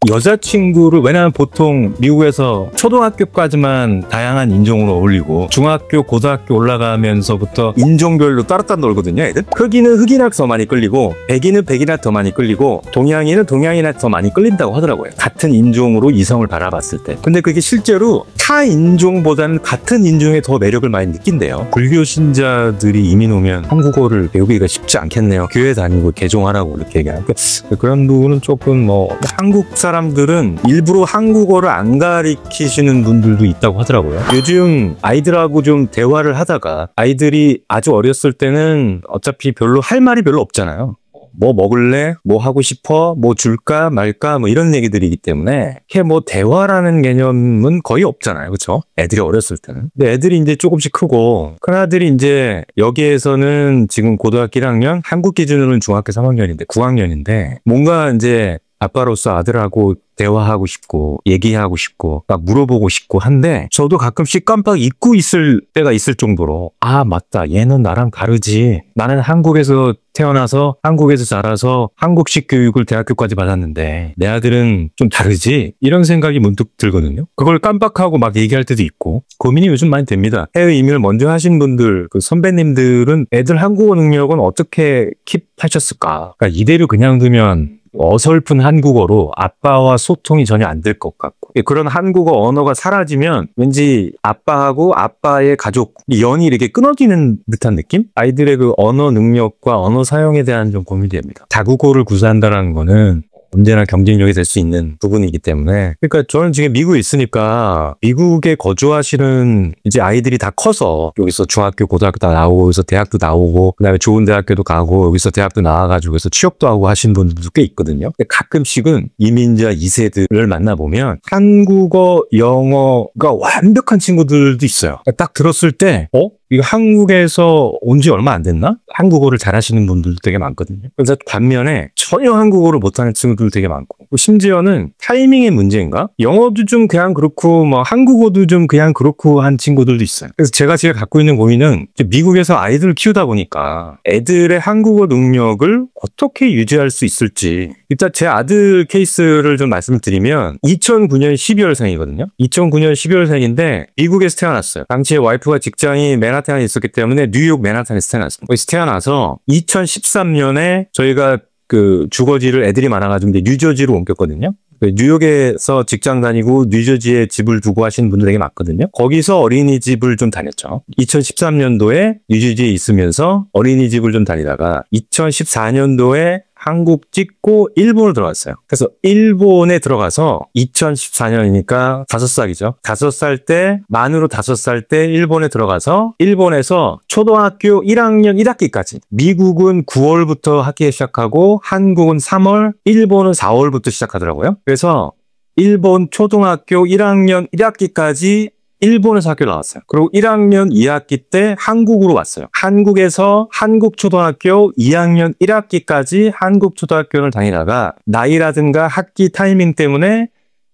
여자친구를, 왜냐면 보통 미국에서 초등학교까지만 다양한 인종으로 어울리고 중학교, 고등학교 올라가면서부터 인종별로 따로따로 놀거든요, 애들. 흑인은 흑인한테 더 많이 끌리고 백인은 백인한테 더 많이 끌리고 동양인은 동양인한테 더 많이 끌린다고 하더라고요. 같은 인종으로 이성을 바라봤을 때. 근데 그게 실제로 타 인종보다는 같은 인종에 더 매력을 많이 느낀대요. 불교 신자들이 이민 오면 한국어를 배우기가 쉽지 않겠네요. 교회 다니고 개종하라고 이렇게 얘기하니까 그런 부분은 조금 뭐 한국 사람들은 일부러 한국어를 안 가르치시는 분들도 있다고 하더라고요. 요즘 아이들하고 좀 대화를 하다가 아이들이 아주 어렸을 때는 어차피 별로 할 말이 별로 없잖아요. 뭐 먹을래? 뭐 하고 싶어? 뭐 줄까 말까? 뭐 이런 얘기들이기 때문에 이게 뭐 대화라는 개념은 거의 없잖아요. 그렇죠? 애들이 어렸을 때는. 근데 애들이 이제 조금씩 크고 큰아들이 이제 여기에서는 지금 고등학교 1학년, 한국 기준으로는 중학교 3학년인데 9학년인데 뭔가 이제 아빠로서 아들하고 대화하고 싶고 얘기하고 싶고 막 물어보고 싶고 한데 저도 가끔씩 깜빡 잊고 있을 때가 있을 정도로 아 맞다, 얘는 나랑 다르지. 나는 한국에서 태어나서 한국에서 자라서 한국식 교육을 대학교까지 받았는데 내 아들은 좀 다르지, 이런 생각이 문득 들거든요. 그걸 깜빡하고 막 얘기할 때도 있고 고민이 요즘 많이 됩니다. 해외 이민을 먼저 하신 분들, 그 선배님들은 애들 한국어 능력은 어떻게 킵하셨을까? 그러니까 이대로 그냥 두면 어설픈 한국어로 아빠와 소통이 전혀 안 될 것 같고, 그런 한국어 언어가 사라지면 왠지 아빠하고 아빠의 가족 연이 이렇게 끊어지는 듯한 느낌? 아이들의 그 언어 능력과 언어 사용에 대한 좀 고민이 됩니다. 다국어를 구사한다는 거는 언제나 경쟁력이 될 수 있는 부분이기 때문에, 그러니까 저는 지금 미국에 있으니까 미국에 거주하시는 이제 아이들이 다 커서 여기서 중학교, 고등학교 다 나오고 여기서 대학도 나오고 그다음에 좋은 대학교도 가고 여기서 대학도 나와가지고 여기서 취업도 하고 하신 분들도 꽤 있거든요. 가끔씩은 이민자 2세들을 만나보면 한국어, 영어가 완벽한 친구들도 있어요. 딱 들었을 때 이거 한국에서 온 지 얼마 안 됐나? 한국어를 잘하시는 분들도 되게 많거든요. 그래서 반면에 전혀 한국어를 못하는 친구들도 되게 많고, 심지어는 타이밍의 문제인가? 영어도 좀 그냥 그렇고 뭐 한국어도 좀 그냥 그렇고 한 친구들도 있어요. 그래서 제가 지금 갖고 있는 고민은 미국에서 아이들을 키우다 보니까 애들의 한국어 능력을 어떻게 유지할 수 있을지. 일단 제 아들 케이스를 좀 말씀드리면 2009년 12월생이거든요. 2009년 12월생인데 미국에서 태어났어요. 당시에 와이프가 직장이 맨하탄에 있었기 때문에 뉴욕 맨하탄에서 태어났습니다. 거기서 태어나서 2013년에 저희가 그 주거지를 애들이 많아가지고 이제 뉴저지로 옮겼거든요. 뉴욕에서 직장 다니고 뉴저지에 집을 두고 하시는 분들 되게 많거든요. 거기서 어린이집을 좀 다녔죠. 2013년도에 뉴저지에 있으면서 어린이집을 좀 다니다가 2014년도에 한국 찍고 일본을 들어갔어요. 그래서 일본에 들어가서 2014년이니까 5살이죠. 5살 때, 만으로 5살 때 일본에 들어가서 일본에서 초등학교 1학년 1학기까지, 미국은 9월부터 학기 시작하고 한국은 3월, 일본은 4월부터 시작하더라고요. 그래서 일본 초등학교 1학년 1학기까지 일본에서 학교 나왔어요. 그리고 1학년 2학기 때 한국으로 왔어요. 한국에서 한국초등학교 2학년 1학기까지 한국초등학교를 다니다가 나이라든가 학기 타이밍 때문에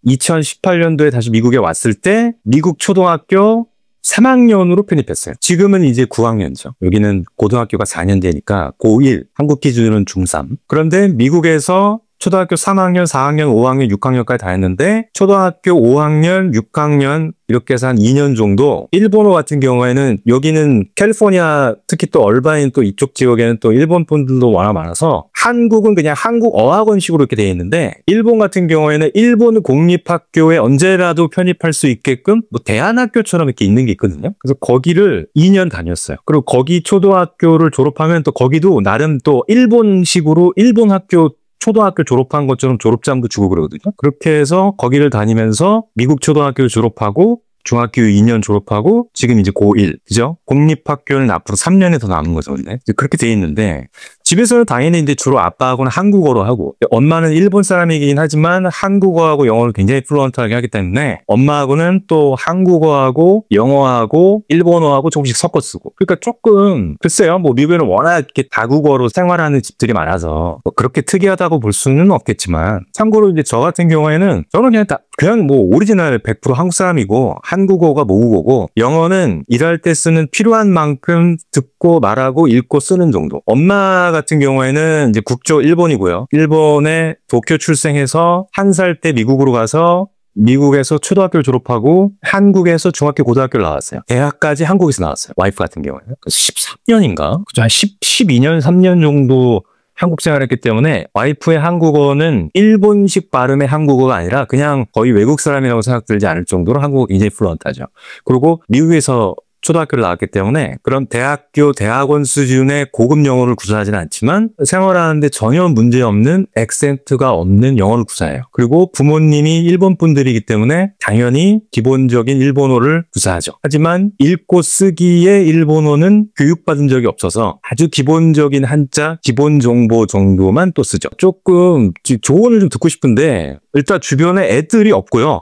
2018년도에 다시 미국에 왔을 때 미국 초등학교 3학년으로 편입했어요. 지금은 이제 9학년이죠. 여기는 고등학교가 4년 되니까 고1, 한국 기준으로는 중3. 그런데 미국에서 초등학교 3학년, 4학년, 5학년, 6학년까지 다 했는데 초등학교 5학년, 6학년 이렇게 해서 한 2년 정도, 일본어 같은 경우에는 여기는 캘리포니아 특히 또 얼바인 또 이쪽 지역에는 또 일본 분들도 워낙 많아서 한국은 그냥 한국 어학원식으로 이렇게 되어 있는데 일본 같은 경우에는 일본 공립학교에 언제라도 편입할 수 있게끔 뭐 대안학교처럼 이렇게 있는 게 있거든요. 그래서 거기를 2년 다녔어요. 그리고 거기 초등학교를 졸업하면 또 거기도 나름 또 일본식으로 일본 학교 초등학교 졸업한 것처럼 졸업장도 주고 그러거든요. 그렇게 해서 거기를 다니면서 미국 초등학교를 졸업하고 중학교 2년 졸업하고 지금 이제 고1, 그죠? 공립학교는 앞으로 3년이 더 남은 거죠. 근데 그렇게 돼 있는데 집에서는 당연히 이제 주로 아빠하고는 한국어로 하고 엄마는 일본 사람이긴 하지만 한국어하고 영어를 굉장히 플루언트하게 하기 때문에 엄마하고는 또 한국어하고 영어하고 일본어하고 조금씩 섞어 쓰고, 그러니까 조금 글쎄요, 뭐 미국에는 워낙 이렇게 다국어로 생활하는 집들이 많아서 뭐 그렇게 특이하다고 볼 수는 없겠지만, 참고로 이제 저 같은 경우에는 저는 그냥 뭐 오리지널 100% 한국 사람이고 한국어가 모국어고 영어는 일할 때 쓰는 필요한 만큼 듣고 말하고 읽고 쓰는 정도. 엄마 같은 경우에는 이제 국적 일본이고요. 일본에 도쿄 출생해서 1살 때 미국으로 가서 미국에서 초등학교를 졸업하고 한국에서 중학교, 고등학교를 나왔어요. 대학까지 한국에서 나왔어요. 와이프 같은 경우에는. 13년인가? 한 12년, 3년 정도 한국 생활했기 때문에 와이프의 한국어는 일본식 발음의 한국어가 아니라 그냥 거의 외국 사람이라고 생각들지 않을 정도로 한국어 굉장히 플루언트하죠. 그리고 미국에서 초등학교를 나왔기 때문에 그런 대학교, 대학원 수준의 고급 영어를 구사하지는 않지만 생활하는데 전혀 문제없는 액센트가 없는 영어를 구사해요. 그리고 부모님이 일본 분들이기 때문에 당연히 기본적인 일본어를 구사하죠. 하지만 읽고 쓰기에 일본어는 교육받은 적이 없어서 아주 기본적인 한자, 기본 정보 정도만 또 쓰죠. 조금 조언을 좀 듣고 싶은데 일단 주변에 애들이 없고요.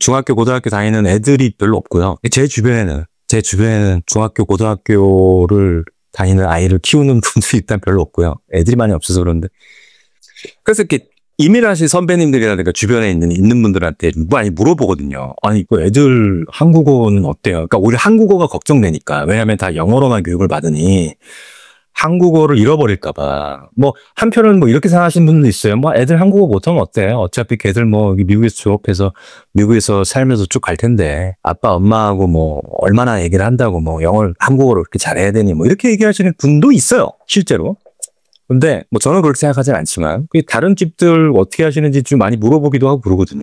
중학교, 고등학교 다니는 애들이 별로 없고요. 제 주변에는 중학교, 고등학교를 다니는 아이를 키우는 분들이 일단 별로 없고요. 애들이 많이 없어서 그런데. 그래서 이렇게 이민하신 선배님들이라든가 주변에 있는 분들한테 많이 물어보거든요. 아니, 그 애들 한국어는 어때요? 그러니까 오히려 한국어가 걱정되니까. 왜냐하면 다 영어로만 교육을 받으니. 한국어를 잃어버릴까봐. 뭐, 한편은 뭐 이렇게 생각하시는 분도 있어요. 뭐, 애들 한국어 못하면 어때? 어차피 걔들 뭐, 미국에서 졸업해서, 미국에서 살면서 쭉 갈 텐데, 아빠, 엄마하고 뭐, 얼마나 얘기를 한다고 뭐, 한국어를 그렇게 잘해야 되니, 뭐, 이렇게 얘기하시는 분도 있어요. 실제로. 근데, 뭐, 저는 그렇게 생각하진 않지만, 다른 집들 어떻게 하시는지 좀 많이 물어보기도 하고 그러거든요.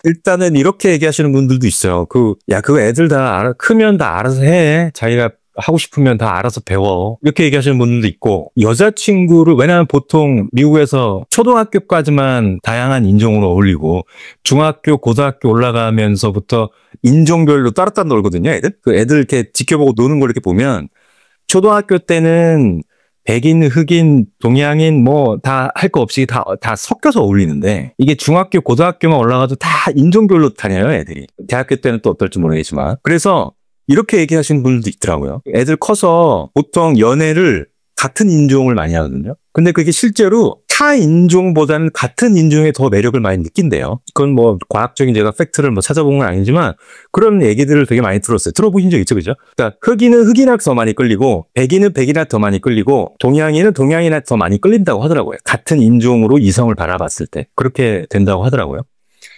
일단은 이렇게 얘기하시는 분들도 있어요. 그거 애들 다 크면 다 알아서 해. 자기가 하고 싶으면 다 알아서 배워. 이렇게 얘기하시는 분들도 있고, 여자친구를, 왜냐하면 보통 미국에서 초등학교까지만 다양한 인종으로 어울리고, 중학교, 고등학교 올라가면서부터 인종별로 따로따로 놀거든요, 애들. 그 애들 이렇게 지켜보고 노는 걸 이렇게 보면, 초등학교 때는 백인, 흑인, 동양인 뭐 다 할 거 없이 다 섞여서 어울리는데, 이게 중학교, 고등학교만 올라가도 다 인종별로 다녀요, 애들이. 대학교 때는 또 어떨지 모르겠지만. 그래서 이렇게 얘기하시는 분들도 있더라고요. 애들 커서 보통 연애를 같은 인종을 많이 하거든요. 근데 그게 실제로 타 인종보다는 같은 인종에 더 매력을 많이 느낀대요. 그건 뭐 과학적인 제가 팩트를 뭐 찾아본 건 아니지만 그런 얘기들을 되게 많이 들었어요. 들어보신 적 있죠, 그죠? 그러니까 흑인은 흑인한테 더 많이 끌리고, 백인은 백인한테 더 많이 끌리고, 동양인은 동양인한테 더 많이 끌린다고 하더라고요. 같은 인종으로 이성을 바라봤을 때 그렇게 된다고 하더라고요.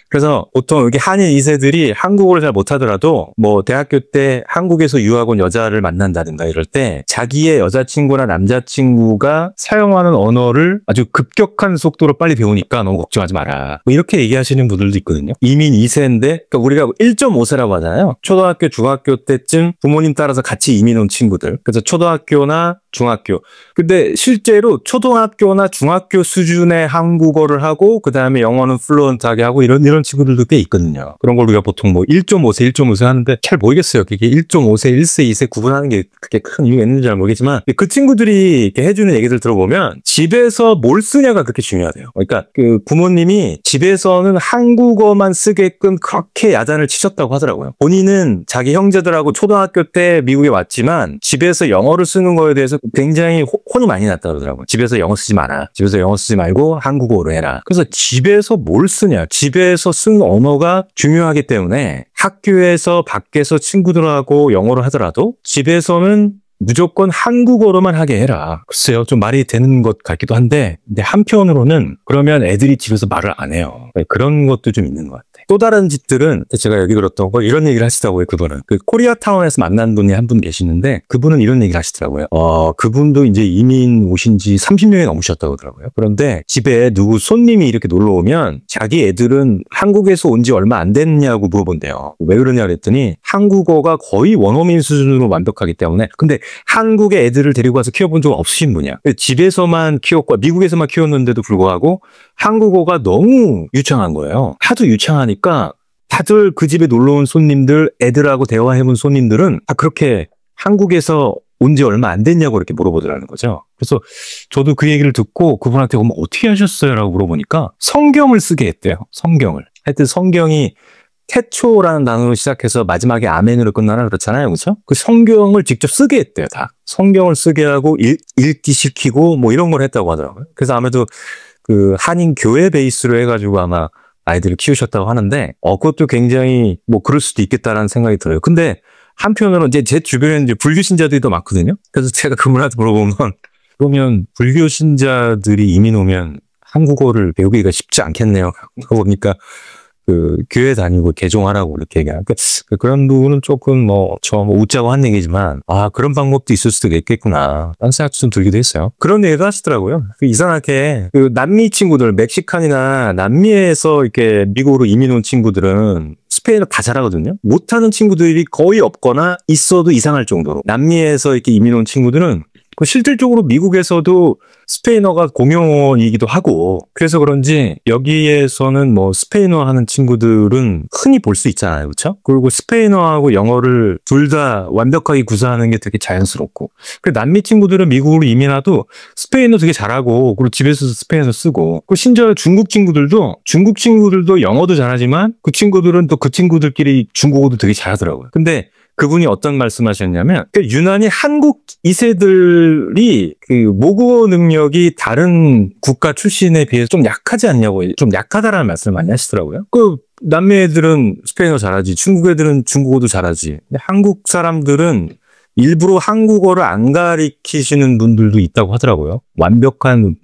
그래서 보통 여기 한인 2세들이 한국어를 잘 못하더라도 뭐 대학교 때 한국에서 유학 온 여자를 만난다든가 이럴 때 자기의 여자친구나 남자친구가 사용하는 언어를 아주 급격한 속도로 빨리 배우니까 너무 걱정하지 마라. 뭐 이렇게 얘기하시는 분들도 있거든요. 이민 2세인데 그러니까 우리가 1.5세라고 하잖아요. 초등학교, 중학교 때쯤 부모님 따라서 같이 이민 온 친구들. 그래서 초등학교나 중학교. 근데 실제로 초등학교나 중학교 수준의 한국어를 하고 그다음에 영어는 플루언트하게 하고 이런 친구들도 꽤 있거든요. 그런 걸 우리가 보통 뭐 1.5세 하는데 잘 모르겠어요. 그게 1.5세, 1세, 2세 구분하는 게 그렇게 큰 이유가 있는지 잘 모르겠지만 그 친구들이 이렇게 해주는 얘기들 들어보면 집에서 뭘 쓰냐가 그렇게 중요하대요. 그러니까 그 부모님이 집에서는 한국어만 쓰게끔 그렇게 야단을 치셨다고 하더라고요. 본인은 자기 형제들하고 초등학교 때 미국에 왔지만 집에서 영어를 쓰는 거에 대해서 굉장히 혼이 많이 났다 그러더라고요. 집에서 영어 쓰지 마라. 집에서 영어 쓰지 말고 한국어로 해라. 그래서 집에서 뭘 쓰냐. 집에서 쓰는 언어가 중요하기 때문에 학교에서 밖에서 친구들하고 영어를 하더라도 집에서는 무조건 한국어로만 하게 해라. 글쎄요, 좀 말이 되는 것 같기도 한데, 근데 한편으로는 그러면 애들이 집에서 말을 안 해요. 그런 것도 좀 있는 것 같아요. 또 다른 집들은 제가 여기 들었던 거 이런 얘기를 하시더라고요. 그분은 그 코리아타운에서 만난 분이 한 분 계시는데 그분은 이런 얘기를 하시더라고요. 그분도 이제 이민 오신 지 30년이 넘으셨다고 하더라고요. 그런데 집에 누구 손님이 이렇게 놀러 오면 자기 애들은 한국에서 온 지 얼마 안 됐냐고 물어본대요. 왜 그러냐 그랬더니 한국어가 거의 원어민 수준으로 완벽하기 때문에. 근데 한국에 애들을 데리고 와서 키워본 적 없으신 분이야. 집에서만 키웠고 미국에서만 키웠는데도 불구하고 한국어가 너무 유창한 거예요. 하도 유창하니까 다들 그 집에 놀러 온 손님들, 애들하고 대화해본 손님들은 다 그렇게 한국에서 온 지 얼마 안 됐냐고 이렇게 물어보더라는 거죠. 그래서 저도 그 얘기를 듣고 그분한테 어떻게 하셨어요? 라고 물어보니까 성경을 쓰게 했대요. 성경을. 하여튼 성경이 태초라는 단어로 시작해서 마지막에 아멘으로 끝나나 그렇잖아요. 그렇죠? 그 성경을 직접 쓰게 했대요. 다. 성경을 쓰게 하고 읽기 시키고 뭐 이런 걸 했다고 하더라고요. 그래서 아무래도 그 한인 교회 베이스로 해가지고 아마 아이들을 키우셨다고 하는데 그것도 굉장히 뭐 그럴 수도 있겠다라는 생각이 들어요. 근데 한편으로는 이제 제 주변에는 이제 불교 신자들이 더 많거든요. 그래서 제가 그분한테 물어보면 그러면 불교 신자들이 이민 오면 한국어를 배우기가 쉽지 않겠네요. 보니까 그 교회 다니고 개종하라고 이렇게 얘기하는 그런 부분은 조금 웃자고 한 얘기지만 그런 방법도 있을 수도 있겠구나 라는 생각도 좀 들기도 했어요. 그런 얘기도 하시더라고요. 이상하게 그 남미 친구들 멕시칸이나 남미에서 이렇게 미국으로 이민 온 친구들은 스페인어 다 잘하거든요. 못하는 친구들이 거의 없거나 있어도 이상할 정도로 남미에서 이렇게 이민 온 친구들은 실질적으로 미국에서도 스페인어가 공용어이기도 하고 그래서 그런지 여기에서는 스페인어 하는 친구들은 흔히 볼 수 있잖아요. 그렇죠? 그리고 스페인어하고 영어를 둘 다 완벽하게 구사하는 게 되게 자연스럽고 남미 친구들은 미국으로 이민 와도 스페인어 되게 잘하고 그리고 집에서도 스페인어 쓰고 심지어 중국 친구들도 영어도 잘하지만 그 친구들은 또 그 친구들끼리 중국어도 되게 잘하더라고요. 근데 그분이 어떤 말씀하셨냐면 유난히 한국 2세들이 그 모국어 능력이 다른 국가 출신에 비해서 좀 약하지 않냐고 좀 약하다라는 말씀을 많이 하시더라고요. 그 남미 애들은 스페인어 잘하지 중국 애들은 중국어도 잘하지 근데 한국 사람들은 일부러 한국어를 안 가리키시는 분들도 있다고 하더라고요. 완벽한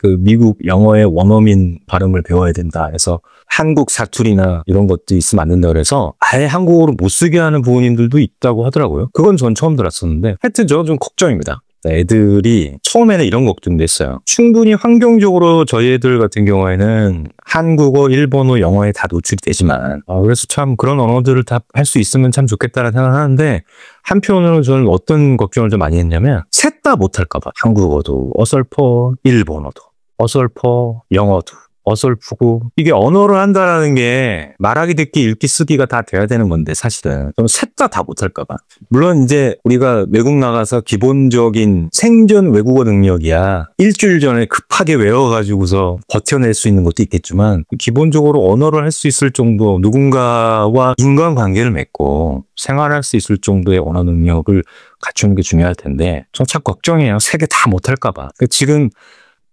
그 미국 영어의 원어민 발음을 배워야 된다 해서 한국 사투리나 이런 것도 있으면 안 된다 그래서 아예 한국어로 못 쓰게 하는 부모님들도 있다고 하더라고요. 그건 전 처음 들었었는데 하여튼 저는 좀 걱정입니다. 애들이 처음에는 이런 걱정도 했어요. 충분히 환경적으로 저희 애들 같은 경우에는 한국어, 일본어, 영어에 다 노출이 되지만 그래서 참 그런 언어들을 다 할 수 있으면 참 좋겠다는 생각을 하는데 한편으로는 저는 어떤 걱정을 좀 많이 했냐면 셋 다 못할까 봐. 한국어도 어설퍼, 일본어도 어설퍼, 영어도 어설프고 이게 언어를 한다는 게 말하기, 듣기, 읽기, 쓰기가 다 돼야 되는 건데 사실은 저는 셋 다 못할까 봐. 물론 이제 우리가 외국 나가서 기본적인 생존 외국어 능력이야 일주일 전에 급하게 외워가지고서 버텨낼 수 있는 것도 있겠지만 기본적으로 언어를 할 수 있을 정도 누군가와 인간관계를 맺고 생활할 수 있을 정도의 언어 능력을 갖추는 게 중요할 텐데 전 참 걱정이에요. 세 개 다 못할까 봐. 지금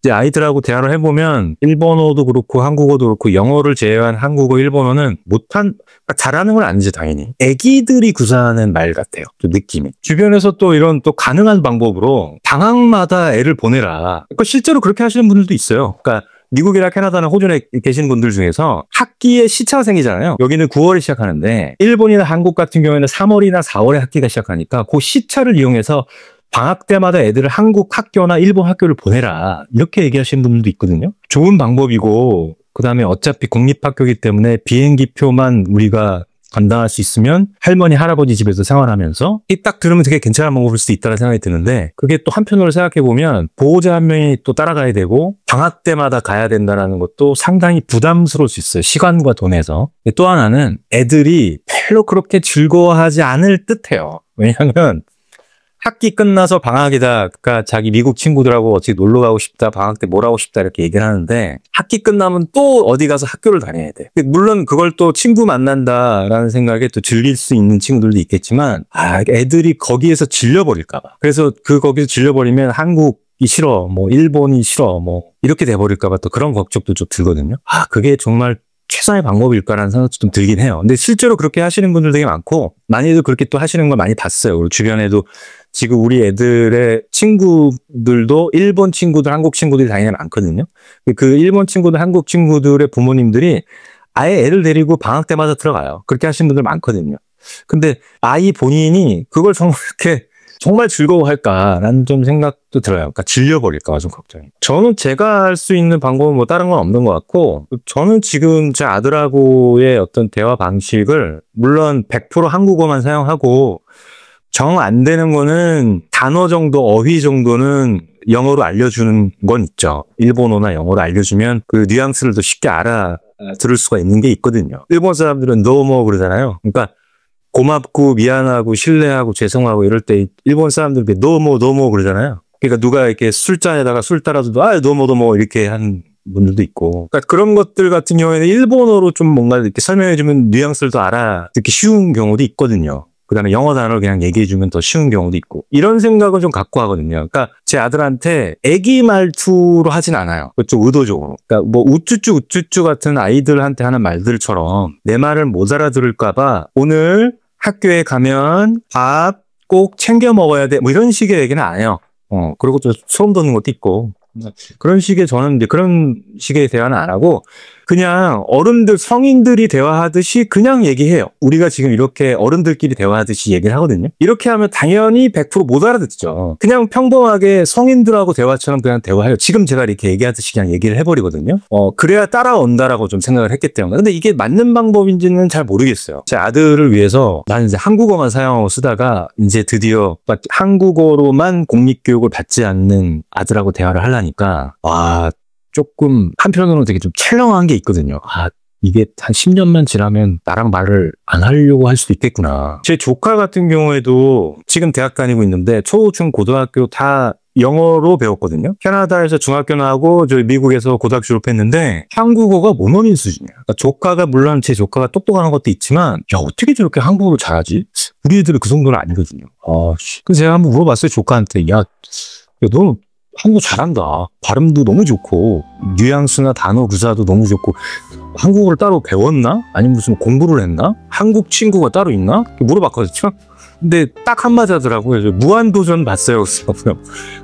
이제 아이들하고 대화를 해보면 일본어도 그렇고 한국어도 그렇고 영어를 제외한 한국어, 일본어는 잘하는 건 아니지 당연히. 애기들이 구사하는 말 같아요. 좀 느낌이. 주변에서 또 이런 또 가능한 방법으로 방학마다 애를 보내라. 실제로 그렇게 하시는 분들도 있어요. 그러니까 미국이나 캐나다나 호주에 계신 분들 중에서 학기에 시차가 생기잖아요. 여기는 9월에 시작하는데 일본이나 한국 같은 경우에는 3월이나 4월에 학기가 시작하니까 그 시차를 이용해서 방학 때마다 애들을 한국 학교나 일본 학교를 보내라 이렇게 얘기하시는 분들도 있거든요. 좋은 방법이고 그다음에 어차피 공립학교이기 때문에 비행기표만 우리가 감당할 수 있으면 할머니 할아버지 집에서 생활하면서 딱 들으면 되게 괜찮은 방법일 수도 있다는 생각이 드는데 그게 또 한편으로 생각해보면 보호자 한 명이 또 따라가야 되고 방학 때마다 가야 된다는 것도 상당히 부담스러울 수 있어요. 시간과 돈에서. 또 하나는 애들이 별로 그렇게 즐거워하지 않을 듯해요. 왜냐하면 학기 끝나서 방학이다. 그러니까 자기 미국 친구들하고 어떻게 놀러 가고 싶다. 방학 때 뭘 하고 싶다. 이렇게 얘기를 하는데 학기 끝나면 또 어디 가서 학교를 다녀야 돼. 물론 그걸 또 친구 만난다라는 생각에 또 즐길 수 있는 친구들도 있겠지만 애들이 거기에서 질려버릴까 봐. 그래서 거기서 질려버리면 한국이 싫어. 일본이 싫어. 이렇게 돼버릴까 봐 또 그런 걱정도 좀 들거든요. 그게 정말 최선의 방법일까라는 생각도 좀 들긴 해요. 근데 실제로 그렇게 하시는 분들 되게 많고 많이들 그렇게 또 하시는 걸 많이 봤어요. 그리고 주변에도 지금 우리 애들의 친구들도 일본 친구들, 한국 친구들이 당연히 많거든요. 그 일본 친구들, 한국 친구들의 부모님들이 아예 애를 데리고 방학 때마다 들어가요. 그렇게 하시는 분들 많거든요. 근데 아이 본인이 그걸 정말 즐거워할까라는 좀 생각도 들어요. 그러니까 질려버릴까 좀 걱정이. 저는 제가 할 수 있는 방법은 다른 건 없는 것 같고 저는 지금 제 아들하고의 어떤 대화 방식을 물론 100% 한국어만 사용하고 정 안 되는 거는 단어 정도, 어휘 정도는 영어로 알려주는 건 있죠. 일본어나 영어로 알려주면 그 뉘앙스를 더 쉽게 알아들을 수가 있는 게 있거든요. 일본 사람들은 너무 그러잖아요. 그러니까 고맙고 미안하고 신뢰하고 죄송하고 이럴 때 일본 사람들 너무 그러잖아요. 그러니까 누가 이렇게 술잔에다가 술 따라줘도 너무 이렇게 한 분들도 있고. 그러니까 그런 것들 같은 경우에는 일본어로 좀 뭔가 이렇게 설명해주면 뉘앙스를 더 알아듣기 쉬운 경우도 있거든요. 그다음에 영어 단어를 그냥 얘기해주면 더 쉬운 경우도 있고. 이런 생각은 좀 갖고 하거든요. 그러니까 제 아들한테 애기 말투로 하진 않아요. 좀 의도적으로. 그러니까 우쭈쭈 같은 아이들한테 하는 말들처럼 내 말을 못 알아들을까 봐 오늘 학교에 가면 밥 꼭 챙겨 먹어야 돼. 이런 식의 얘기는 안 해요. 그리고 또 소름 돋는 것도 있고. 그런 식의 저는 이제 그런 식의 대화는 안 하고 그냥 어른들 성인들이 대화하듯이 그냥 얘기해요. 우리가 지금 이렇게 어른들끼리 대화하듯이 얘기를 하거든요. 이렇게 하면 당연히 100% 못 알아듣죠. 그냥 평범하게 성인들하고 대화처럼 그냥 대화해요. 지금 제가 이렇게 얘기하듯이 그냥 얘기를 해버리거든요. 그래야 따라온다라고 좀 생각을 했기 때문에. 근데 이게 맞는 방법인지는 잘 모르겠어요. 제 아들을 위해서 나는 이제 한국어만 사용하고 쓰다가 이제 드디어 한국어로만 공립교육을 받지 않는 아들하고 대화를 하려니까 조금 한편으로는 되게 좀 철렁한 게 있거든요. 이게 한 10년만 지나면 나랑 말을 안 하려고 할 수도 있겠구나. 제 조카 같은 경우에도 지금 대학 다니고 있는데 초, 중, 고등학교 다 영어로 배웠거든요. 캐나다에서 중학교 나오고 저희 미국에서 고등학교 졸업했는데 한국어가 모노민 수준이야. 그러니까 조카가 물론 제 조카가 똑똑한 것도 있지만 야 어떻게 저렇게 한국어를 잘하지? 우리 애들은 그 정도는 아니거든요. 그래서 제가 한번 물어봤어요. 조카한테 너 한국어 잘한다. 발음도 너무 좋고 뉘앙스나 단어 구사도 너무 좋고 한국어를 따로 배웠나? 아니면 무슨 공부를 했나? 한국 친구가 따로 있나? 물어봤거든요. 근데 딱 한마디 하더라고요. 무한도전 봤어요.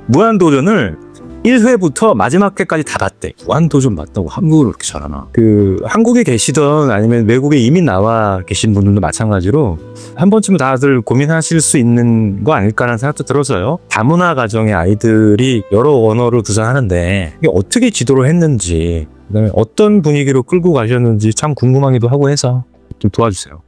무한도전을 1회부터 마지막 회까지 다 봤대. 무한도전 봤다고 한국어를 그렇게 잘하나? 한국에 계시던 아니면 외국에 이미 나와 계신 분들도 마찬가지로 한 번쯤은 다들 고민하실 수 있는 거 아닐까라는 생각도 들어서요. 다문화 가정의 아이들이 여러 언어를 구사하는데 이게 어떻게 지도를 했는지 그다음에 어떤 분위기로 끌고 가셨는지 참 궁금하기도 하고 해서 좀 도와주세요.